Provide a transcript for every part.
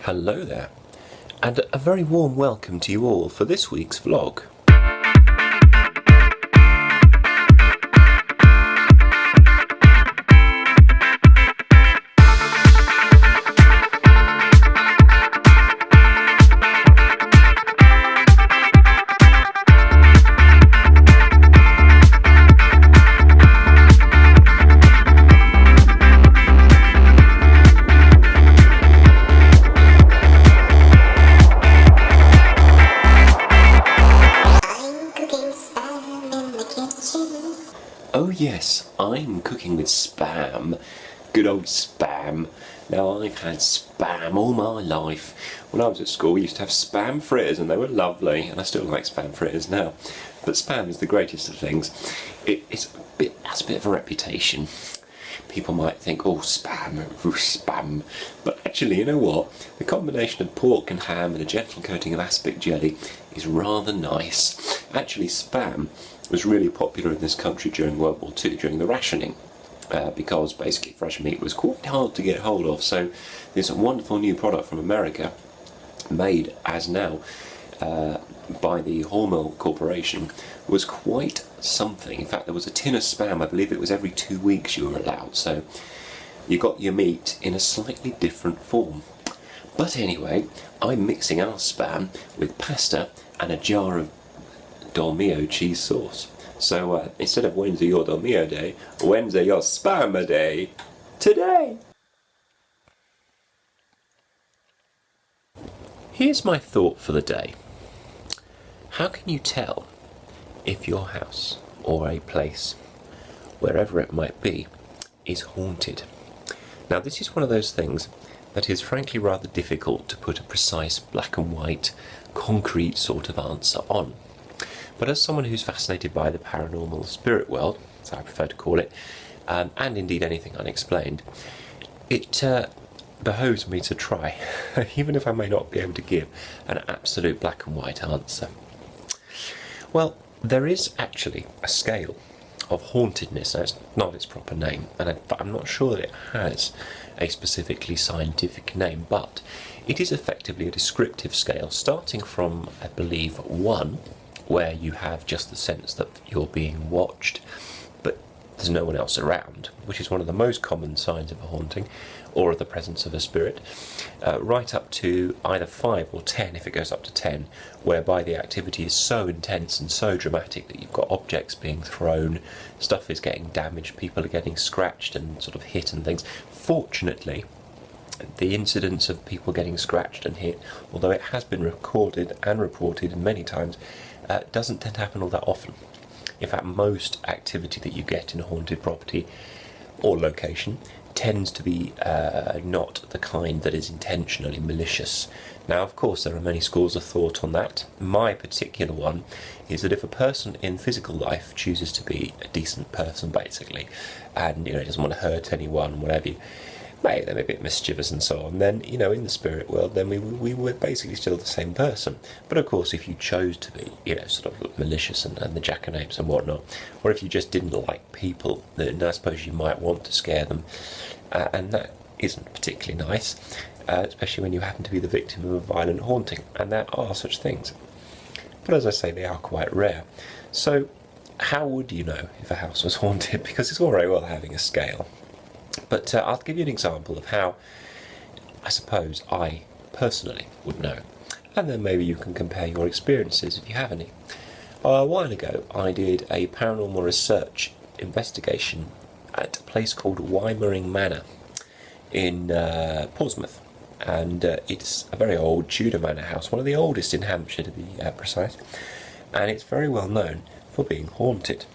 Hello there, and a very warm welcome to you all for this week's vlog. Oh yes, I'm cooking with spam. Good old spam. Now, I've had spam all my life. When I was at school, we used to have spam fritters and they were lovely, and I still like spam fritters now. But spam is the greatest of things. It has a bit of a reputation. People might think, oh, spam. But actually, you know what? The combination of pork and ham and a gentle coating of aspic jelly is rather nice. Actually, spam was really popular in this country during World War II, during the rationing, because basically fresh meat was quite hard to get hold of. So this wonderful new product from America, made as now by the Hormel Corporation, was quite something. In fact, there was a tin of spam, I believe it was every 2 weeks you were allowed, so you got your meat in a slightly different form. But anyway, I'm mixing our spam with pasta and a jar of Dolmio cheese sauce. So instead of when's your Dolmio day, when's your spam day? Today! Here's my thought for the day. How can you tell if your house or a place, wherever it might be, is haunted? Now, this is one of those things that is frankly rather difficult to put a precise black and white, concrete sort of answer on. But as someone who's fascinated by the paranormal spirit world, as I prefer to call it, and indeed anything unexplained, it behoves me to try, even if I may not be able to give an absolute black and white answer. Well, there is actually a scale of hauntedness. Now, it's not its proper name, and I'm not sure that it has a specifically scientific name, but it is effectively a descriptive scale, starting from, I believe, 1, where you have just the sense that you're being watched, but there's no one else around, which is one of the most common signs of a haunting, or of the presence of a spirit, right up to either 5 or 10, if it goes up to 10, whereby the activity is so intense and so dramatic that you've got objects being thrown, stuff is getting damaged, people are getting scratched and sort of hit and things. Fortunately, the incidence of people getting scratched and hit, although it has been recorded and reported many times, doesn't tend to happen all that often. In fact, most activity that you get in a haunted property or location tends to be not the kind that is intentionally malicious. Now, of course, there are many schools of thought on that. My particular one is that if a person in physical life chooses to be a decent person, basically, and doesn't want to hurt anyone, whatever, maybe they're a bit mischievous and so on, then, in the spirit world, then we were basically still the same person. But of course, if you chose to be, sort of malicious and the jackanapes and whatnot, or if you just didn't like people, then I suppose you might want to scare them, and that isn't particularly nice, especially when you happen to be the victim of a violent haunting, and there are such things. But as I say, they are quite rare. So, how would you know if a house was haunted? Because it's all very well having a scale. But I'll give you an example of how I suppose I personally would know, and then maybe you can compare your experiences if you have any. A while ago I did a paranormal research investigation at a place called Weimering Manor in Portsmouth, and it's a very old Tudor manor house, one of the oldest in Hampshire to be precise, and it's very well known for being haunted.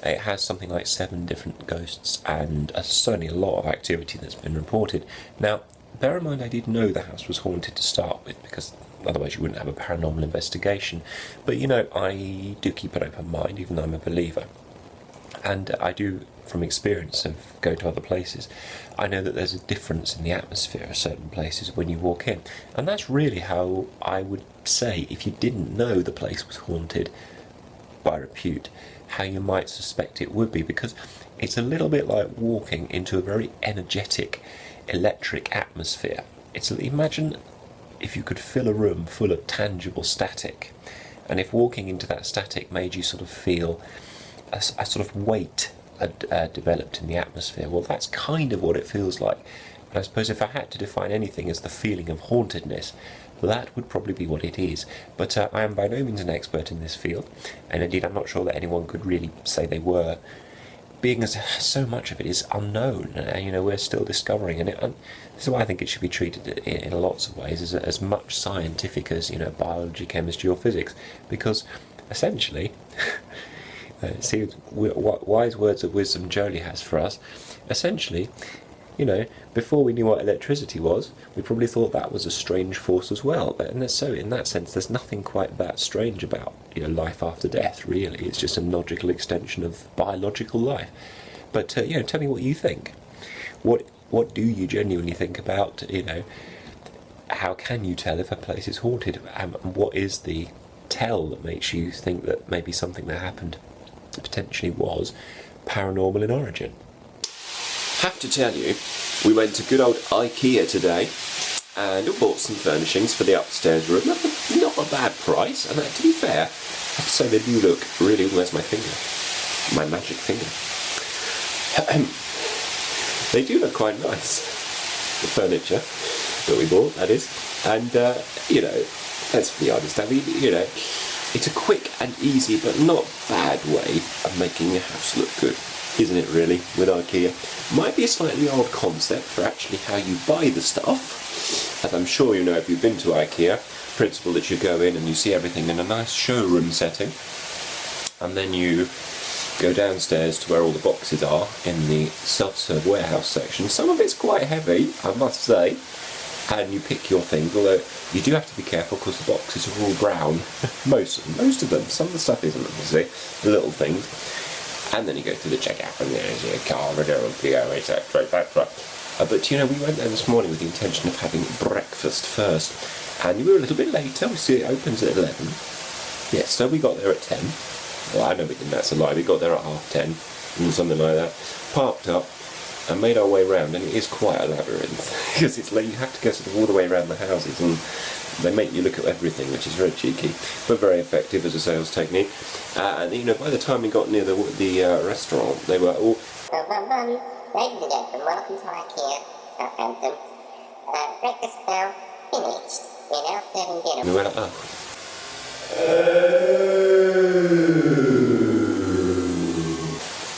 It has something like 7 different ghosts, and certainly a lot of activity that's been reported. Now, bear in mind, I did know the house was haunted to start with, because otherwise you wouldn't have a paranormal investigation. But I do keep an open mind, even though I'm a believer. And I do, from experience of going to other places, I know that there's a difference in the atmosphere of certain places when you walk in. And that's really how I would say, if you didn't know the place was haunted by repute, how you might suspect it would be, because it's a little bit like walking into a very energetic, electric atmosphere. imagine if you could fill a room full of tangible static, and if walking into that static made you sort of feel a sort of weight developed in the atmosphere. Well, that's kind of what it feels like. And I suppose if I had to define anything as the feeling of hauntedness, that would probably be what it is. But I am by no means an expert in this field, and indeed I'm not sure that anyone could really say they were, being as so much of it is unknown. We're still discovering, and this is why I think it should be treated in lots of ways as much scientific as biology, chemistry, or physics, because essentially, see what wise words of wisdom Jolie has for us. Essentially, before we knew what electricity was, we probably thought that was a strange force as well. And so, in that sense, there's nothing quite that strange about life after death. Really, it's just a logical extension of biological life. But tell me what you think. What do you genuinely think about how can you tell if a place is haunted? And what is the tell that makes you think that maybe something that happened potentially was paranormal in origin? Have to tell you, we went to good old IKEA today and bought some furnishings for the upstairs room. Not a bad price, and to be fair, I have to say they do look really. Where's my finger? My magic finger. They do look quite nice. The furniture that we bought, that is, and let's be honest. I mean, it's a quick and easy but not bad way of making your house look good, isn't it really, with IKEA? Might be a slightly odd concept for actually how you buy the stuff, as I'm sure you know if you've been to IKEA. Principle that you go in and you see everything in a nice showroom setting, and then you go downstairs to where all the boxes are in the self-serve warehouse section. Some of it's quite heavy, I must say, and you pick your things, although you do have to be careful because the boxes are all brown. most of them. Some of the stuff isn't, obviously, the little things. And then you go through the checkout, and there's your corridor and PO, etc. But we went there this morning with the intention of having breakfast first, and we were a little bit later. We see it opens at 11. Yes, so we got there at 10. Well, I know we didn't, that's a lie. We got there at 10:30, and something like that. Parked up, and made our way round, and it is quite a labyrinth, because it's like you have to go sort of all the way around the houses, and they make you look at everything, which is very cheeky, but very effective as a sales technique. And by the time we got near the restaurant, they were all... Ladies and gentlemen, welcome to IKEA, Southampton. Breakfast now finished. We're now serving dinner. And we were like, oh.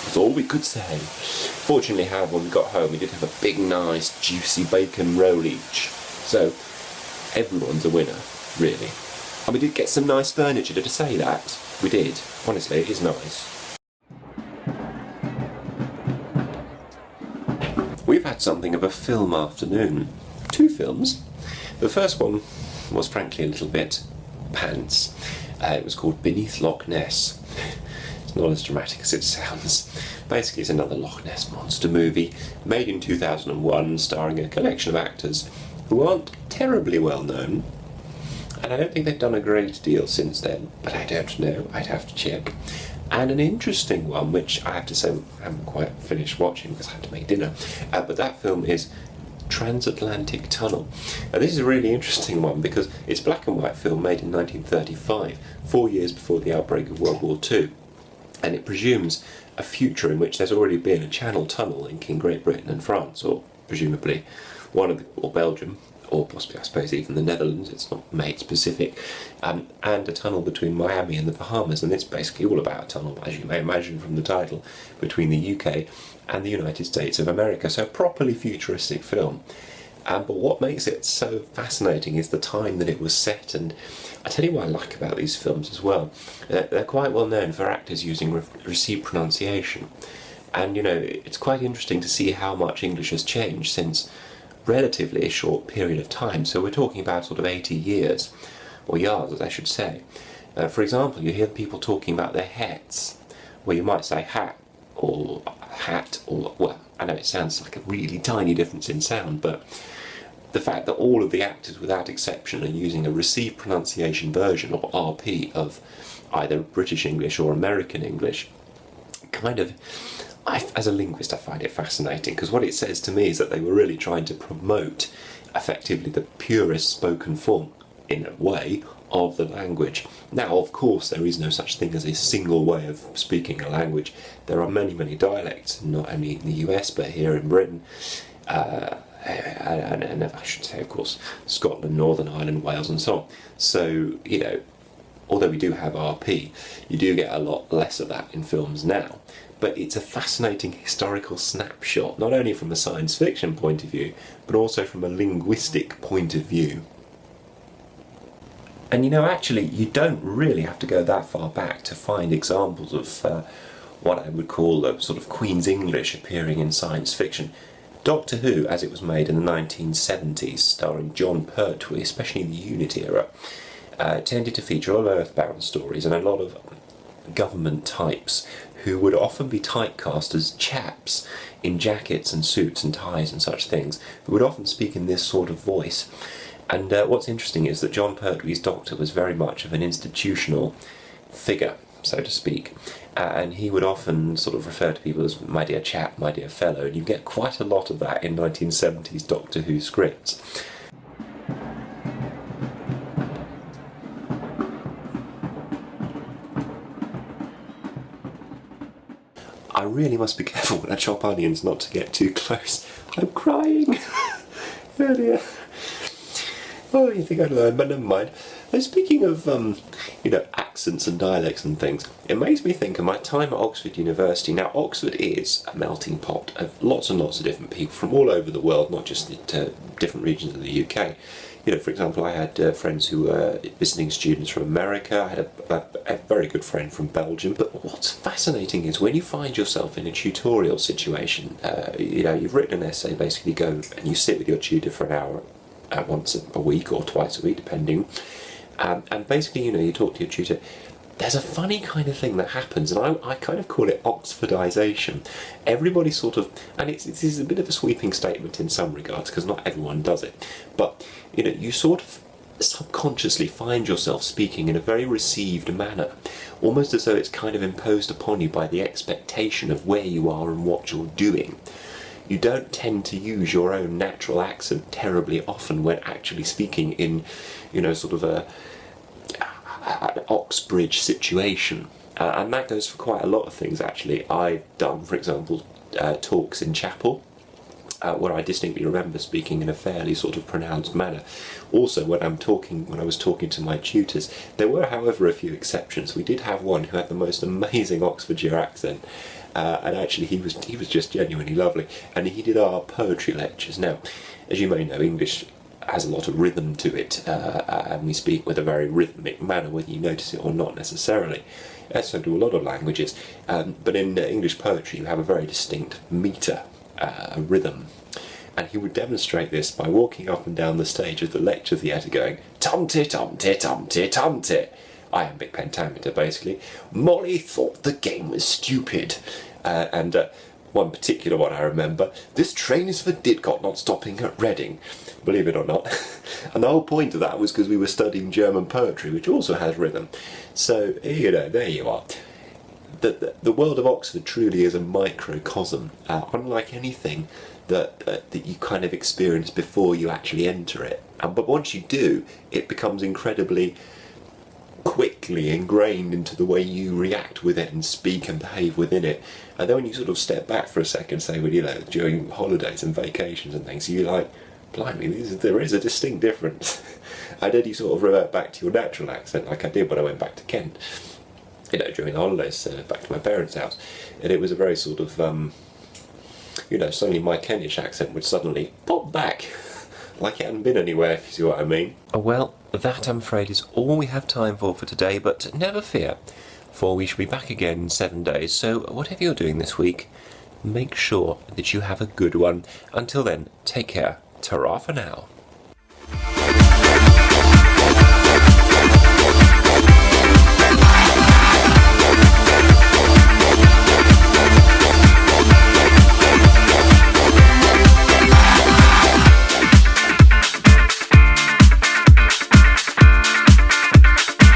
That's all we could say. Fortunately, however, when we got home, we did have a big, nice, juicy bacon roll each. So, everyone's a winner, really. And we did get some nice furniture, did I say that? We did. Honestly, it is nice. We've had something of a film afternoon. 2 films. The first one was frankly a little bit pants. It was called Beneath Loch Ness. It's not as dramatic as it sounds. Basically, it's another Loch Ness monster movie made in 2001, starring a collection of actors who aren't terribly well known, and I don't think they've done a great deal since then, but I don't know, I'd have to check. And an interesting one, which I have to say I haven't quite finished watching because I had to make dinner, but that film is Transatlantic Tunnel. And this is a really interesting one because it's a black and white film made in 1935, 4 years before the outbreak of World War II, and it presumes a future in which there's already been a channel tunnel linking Great Britain and France, or presumably or Belgium, or possibly I suppose even the Netherlands, it's not made specific, and a tunnel between Miami and the Bahamas, and it's basically all about a tunnel, as you may imagine from the title, between the UK and the United States of America, so a properly futuristic film. But what makes it so fascinating is the time that it was set, and I tell you what I like about these films as well. They're quite well known for actors using received pronunciation, and it's quite interesting to see how much English has changed since relatively a short period of time. So we're talking about sort of 80 years, or yards as I should say. For example, you hear people talking about their hats, where you might say hat, or well, I know it sounds like a really tiny difference in sound, but the fact that all of the actors without exception are using a received pronunciation version, or RP, of either British English or American English, kind of, as a linguist I find it fascinating, because what it says to me is that they were really trying to promote effectively the purest spoken form, in a way, of the language. Now, of course, there is no such thing as a single way of speaking a language. There are many, many dialects, not only in the US, but here in Britain, and I should say, of course, Scotland, Northern Ireland, Wales, and so on. So, you know, although we do have RP, you do get a lot less of that in films now. But it's a fascinating historical snapshot, not only from a science fiction point of view, but also from a linguistic point of view. And you know, actually, you don't really have to go that far back to find examples of what I would call a sort of Queen's English appearing in science fiction. Doctor Who, as it was made in the 1970s, starring John Pertwee, especially in the Unit era, tended to feature all earthbound stories and a lot of government types who would often be typecast as chaps in jackets and suits and ties and such things, who would often speak in this sort of voice. And what's interesting is that John Pertwee's Doctor was very much of an institutional figure, so to speak, and he would often sort of refer to people as my dear chap, my dear fellow, and you get quite a lot of that in 1970s Doctor Who scripts. I really must be careful when I chop onions not to get too close. I'm crying! Oh dear. Oh, you think I'd learn, but never mind. And speaking of, you know, accents and dialects and things, it makes me think of my time at Oxford University. Now, Oxford is a melting pot of lots and lots of different people from all over the world, not just different regions of the UK. You know, for example, I had friends who were visiting students from America. I had a very good friend from Belgium. But what's fascinating is when you find yourself in a tutorial situation, you know, you've written an essay, basically go and you sit with your tutor for an hour once a week or twice a week, depending. And basically, you know, you talk to your tutor. There's a funny kind of thing that happens, and I kind of call it Oxfordization. Everybody sort of, and this is a bit of a sweeping statement in some regards, because not everyone does it, but, you know, you sort of subconsciously find yourself speaking in a very received manner, almost as though it's kind of imposed upon you by the expectation of where you are and what you're doing. You don't tend to use your own natural accent terribly often when actually speaking in, you know, sort of an Oxbridge situation. And that goes for quite a lot of things, actually. I've done, for example, talks in chapel, where I distinctly remember speaking in a fairly sort of pronounced manner. Also, when I was talking to my tutors, there were, however, a few exceptions. We did have one who had the most amazing Oxfordshire accent, and actually he was just genuinely lovely, and he did our poetry lectures. Now, as you may know, English has a lot of rhythm to it, and we speak with a very rhythmic manner, whether you notice it or not necessarily. So do a lot of languages, but in English poetry you have a very distinct metre, a rhythm. And he would demonstrate this by walking up and down the stage of the lecture theatre going, tum-ti, tum-ti, tum-ti, tum-ti. Iambic pentameter, basically. Molly thought the game was stupid. And one particular one I remember, this train is for Didcot, not stopping at Reading. Believe it or not. And the whole point of that was because we were studying German poetry, which also has rhythm. So, you know, there you are. The world of Oxford truly is a microcosm, unlike anything that you kind of experience before you actually enter it. But once you do, it becomes incredibly quickly ingrained into the way you react with it and speak and behave within it. And then when you sort of step back for a second, say, well, you know, during holidays and vacations and things, you're like, blimey, there is a distinct difference. And then you sort of revert back to your natural accent, like I did when I went back to Kent, you know, during the holidays, back to my parents' house. And it was a very sort of, you know, suddenly my Kentish accent would suddenly pop back, like it hadn't been anywhere, if you see what I mean. Well, that, I'm afraid, is all we have time for today, but never fear, for we shall be back again in 7 days, so whatever you're doing this week, make sure that you have a good one. Until then, take care. Ta-ra for now.